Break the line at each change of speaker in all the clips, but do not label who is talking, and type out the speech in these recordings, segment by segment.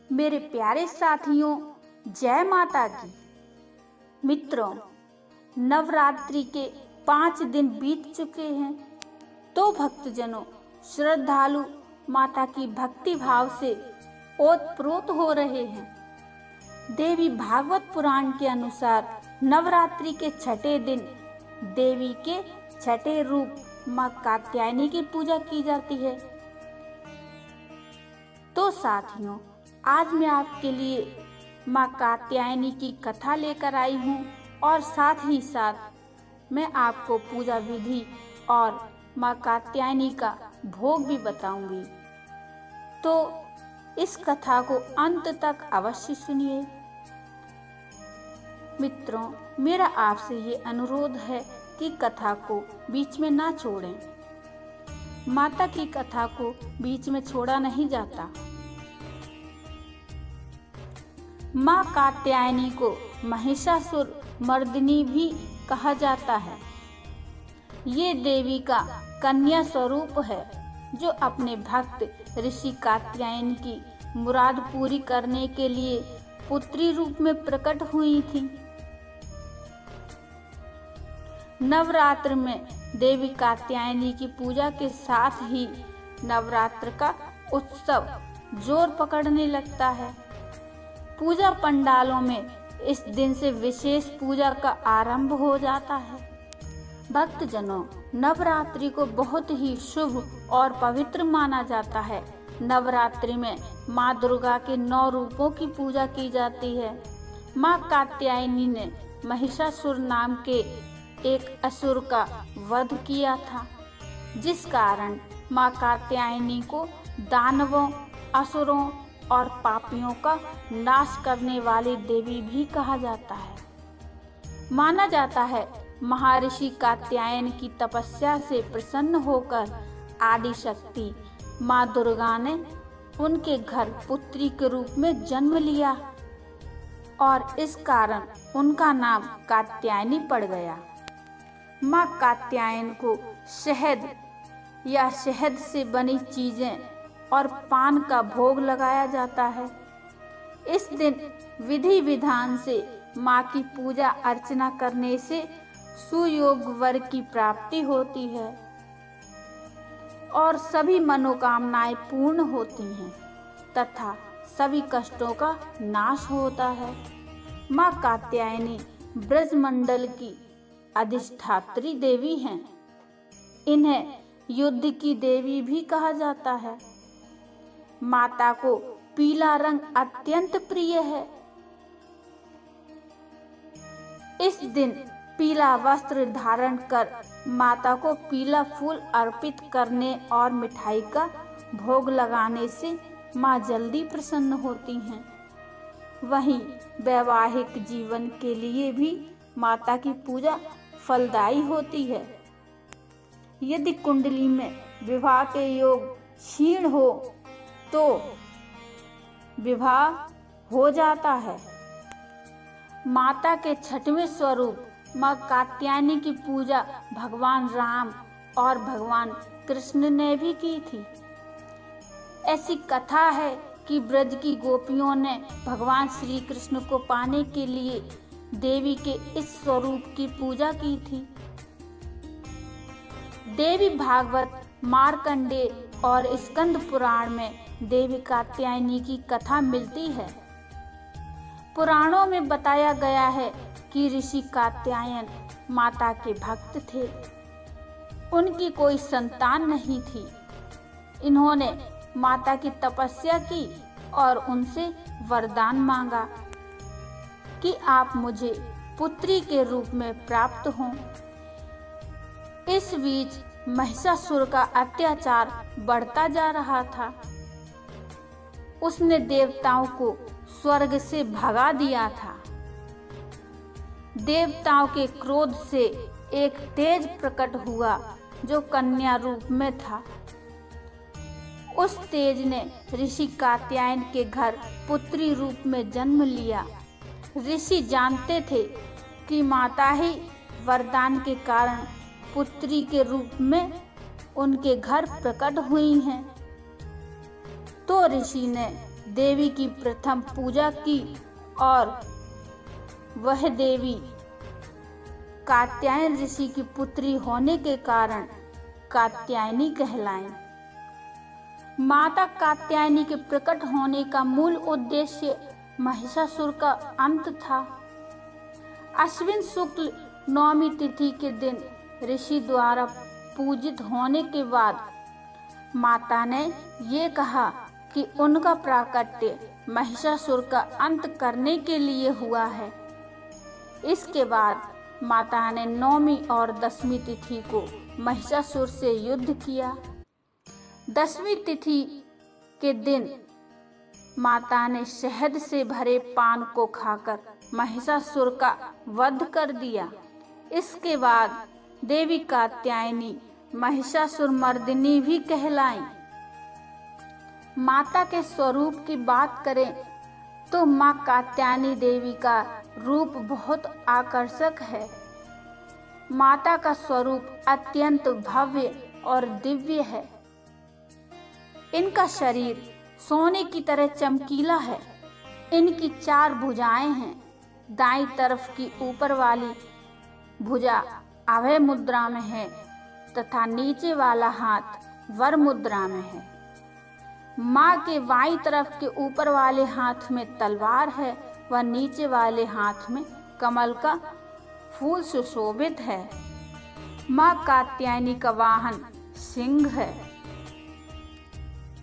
मेरे प्यारे साथियों, जय माता की। मित्रों, नवरात्रि के 5 दिन बीत चुके हैं, तो भक्तजनों श्रद्धालु माता की भक्ति भाव से ओतप्रोत हो रहे हैं। देवी भागवत पुराण के अनुसार नवरात्रि के छठे दिन देवी के छठे रूप मां कात्यायनी की पूजा की जाती है। तो साथियों, आज मैं आपके लिए मां कात्यायनी की कथा लेकर आई हूँ और साथ ही साथ मैं आपको पूजा विधि और मां कात्यायनी का भोग भी बताऊंगी। तो इस कथा को अंत तक अवश्य सुनिए। मित्रों, मेरा आपसे ये अनुरोध है कि कथा को बीच में ना छोड़ें। माता की कथा को बीच में छोड़ा नहीं जाता। मां कात्यायनी को महिषासुर मर्दिनी भी कहा जाता है। ये देवी का कन्या स्वरूप है, जो अपने भक्त ऋषि कात्यायन की मुराद पूरी करने के लिए पुत्री रूप में प्रकट हुई थी। नवरात्र में देवी कात्यायनी की पूजा के साथ ही नवरात्र का उत्सव जोर पकड़ने लगता है। पूजा पंडालों में इस दिन से विशेष पूजा का आरंभ हो जाता है। भक्तजनों, नवरात्रि को बहुत ही शुभ और पवित्र माना जाता है। नवरात्रि में माँ दुर्गा के 9 रूपों की पूजा की जाती है। माँ कात्यायनी ने महिषासुर नाम के एक असुर का वध किया था, जिस कारण माँ कात्यायनी को दानवों, असुरों और पापियों का नाश करने वाली देवी भी कहा जाता है। माना जाता है महर्षि कात्यायन की तपस्या से प्रसन्न होकर आदि शक्ति माँ दुर्गा ने उनके घर पुत्री के रूप में जन्म लिया और इस कारण उनका नाम कात्यायनी पड़ गया। माँ कात्यायन को शहद या शहद से बनी चीजें और पान का भोग लगाया जाता है। इस दिन विधि विधान से माँ की पूजा अर्चना करने से सुयोग वर की प्राप्ति होती है और सभी मनोकामनाएं पूर्ण होती हैं तथा सभी कष्टों का नाश होता है। माँ कात्यायनी ब्रजमंडल की अधिष्ठात्री देवी हैं। इन्हें युद्ध की देवी भी कहा जाता है। माता को पीला रंग अत्यंत प्रिय है। इस दिन पीला वस्त्र धारण कर माता को पीला फूल अर्पित करने और मिठाई का भोग लगाने से माँ जल्दी प्रसन्न होती हैं। वहीं वैवाहिक जीवन के लिए भी माता की पूजा फलदायी होती है। यदि कुंडली में विवाह के योग क्षीण हो तो विवाह हो जाता है। माता के छठवें स्वरूप माँ कात्यायनी की पूजा भगवान राम और भगवान कृष्ण ने भी की थी। ऐसी कथा है कि ब्रज की गोपियों ने भगवान श्री कृष्ण को पाने के लिए देवी के इस स्वरूप की पूजा की थी। देवी भागवत, मार्कंडेय और स्कंद पुराण में देवी कात्यायनी की कथा मिलती है। पुराणों में बताया गया है कि ऋषि कात्यायन माता के भक्त थे। उनकी कोई संतान नहीं थी। इन्होंने माता की तपस्या की और उनसे वरदान मांगा कि आप मुझे पुत्री के रूप में प्राप्त हों। इस बीच महिषासुर का अत्याचार बढ़ता जा रहा था। उसने देवताओं को स्वर्ग से भगा दिया था। देवताओं के क्रोध से एक तेज प्रकट हुआ जो कन्या रूप में था। उस तेज ने ऋषि कात्यायन के घर पुत्री रूप में जन्म लिया। ऋषि जानते थे कि माता ही वरदान के कारण पुत्री के रूप में उनके घर प्रकट हुई हैं। तो ऋषि ने देवी की प्रथम पूजा की और वह देवी कात्यायन ऋषि की पुत्री होने के कारण कात्यायनी कहलाईं। माता कात्यायनी के प्रकट होने का मूल उद्देश्य महिषासुर का अंत था। अश्विन शुक्ल नवमी तिथि के दिन ऋषि द्वारा पूजित होने के बाद माता ने ये कहा कि उनका प्राकट्य महिषासुर का अंत करने के लिए हुआ है। इसके बाद माता ने 9वीं और 10वीं तिथि को महिषासुर से युद्ध किया। 10वीं तिथि के दिन माता ने शहद से भरे पान को खाकर महिषासुर का वध कर दिया। इसके बाद देवी कात्यायनी महिषासुर मर्दिनी भी कहलाईं। माता के स्वरूप की बात करें तो मां कात्यायनी देवी का रूप बहुत आकर्षक है। माता का स्वरूप अत्यंत भव्य और दिव्य है। इनका शरीर सोने की तरह चमकीला है। इनकी 4 भुजाएं हैं। दाईं तरफ की ऊपर वाली भुजा अभय मुद्रा में है तथा नीचे वाला हाथ वर मुद्रा में है। मां के बाईं तरफ के ऊपर वाले हाथ में तलवार है व नीचे वाले हाथ में कमल का फूल सुशोभित है। मां कात्यायनी का वाहन सिंह है।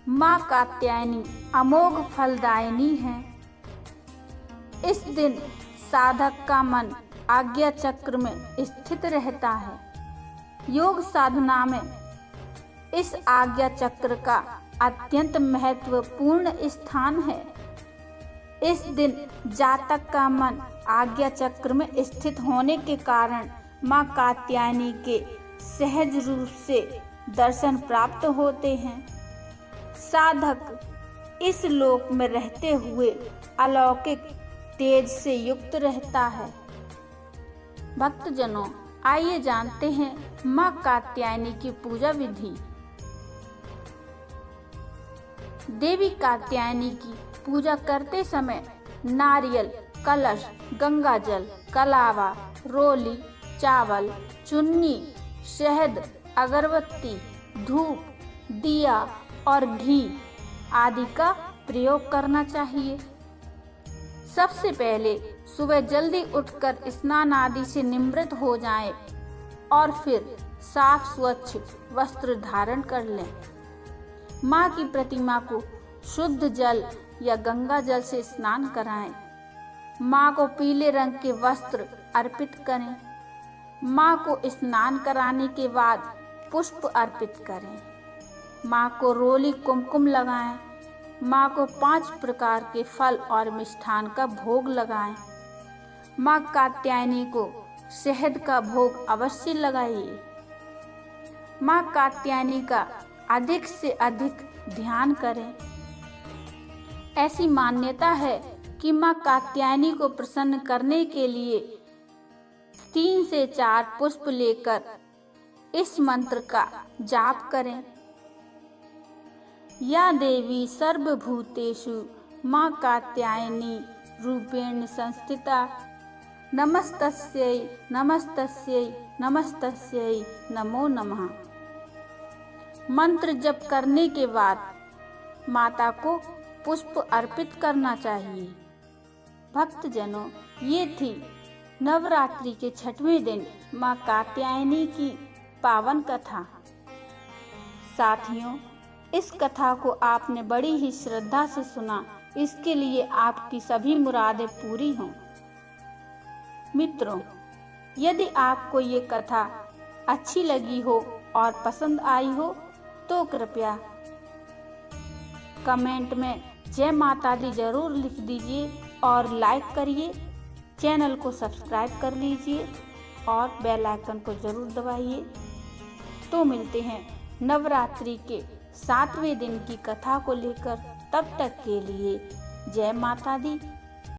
मां कात्यायनी अमोघ फलदायिनी है। इस दिन साधक का मन आज्ञा चक्र में स्थित रहता है। योग साधना में इस आज्ञा चक्र का अत्यंत महत्वपूर्ण स्थान है। इस दिन जातक का मन आज्ञा चक्र में स्थित होने के कारण मां कात्यायनी के सहज रूप से दर्शन प्राप्त होते हैं। साधक इस लोक में रहते हुए अलौकिक तेज से युक्त रहता है। भक्तजनों, आइए जानते हैं मां कात्यायनी की पूजा विधि। देवी कात्यायनी की पूजा करते समय नारियल, कलश, गंगा जल, कलावा, रोली, चावल, चुन्नी, शहद, अगरबत्ती, धूप, दिया और घी आदि का प्रयोग करना चाहिए। सबसे पहले सुबह जल्दी उठकर स्नान आदि से निवृत्त हो जाएं और फिर साफ स्वच्छ वस्त्र धारण कर लें। मां की प्रतिमा को शुद्ध जल या गंगा जल से स्नान कराएं। मां को पीले रंग के वस्त्र अर्पित करें। मां को स्नान कराने के बाद पुष्प अर्पित करें। मां को रोली कुमकुम लगाएं। मां को 5 प्रकार के फल और मिष्ठान का भोग लगाएं। मां कात्यायनी को शहद का भोग अवश्य लगाइए। मां कात्यायनी का अधिक से अधिक ध्यान करें। ऐसी मान्यता है कि मां कात्यायनी को प्रसन्न करने के लिए 3 से 4 पुष्प लेकर इस मंत्र का जाप करें। या देवी सर्वभूतेषु मां कात्यायनी रूपेण संस्थिता नमस्तस्यै नमस्तस्यै नमस्तस्यै नमो नमः। मंत्र जप करने के बाद माता को पुष्प अर्पित करना चाहिए। भक्तजनों, ये थी नवरात्रि के 6वें दिन मां कात्यायनी की पावन कथा। साथियों, इस कथा को आपने बड़ी ही श्रद्धा से सुना, इसके लिए आपकी सभी मुरादें पूरी हों। मित्रों, यदि आपको ये कथा अच्छी लगी हो और पसंद आई हो तो कृपया कमेंट में जय माता दी जरूर लिख दीजिए और लाइक करिए। चैनल को सब्सक्राइब कर लीजिए और बेल आइकन को जरूर दबाइए। तो मिलते हैं नवरात्रि के 7वें दिन की कथा को लेकर। तब तक के लिए जय माता दी।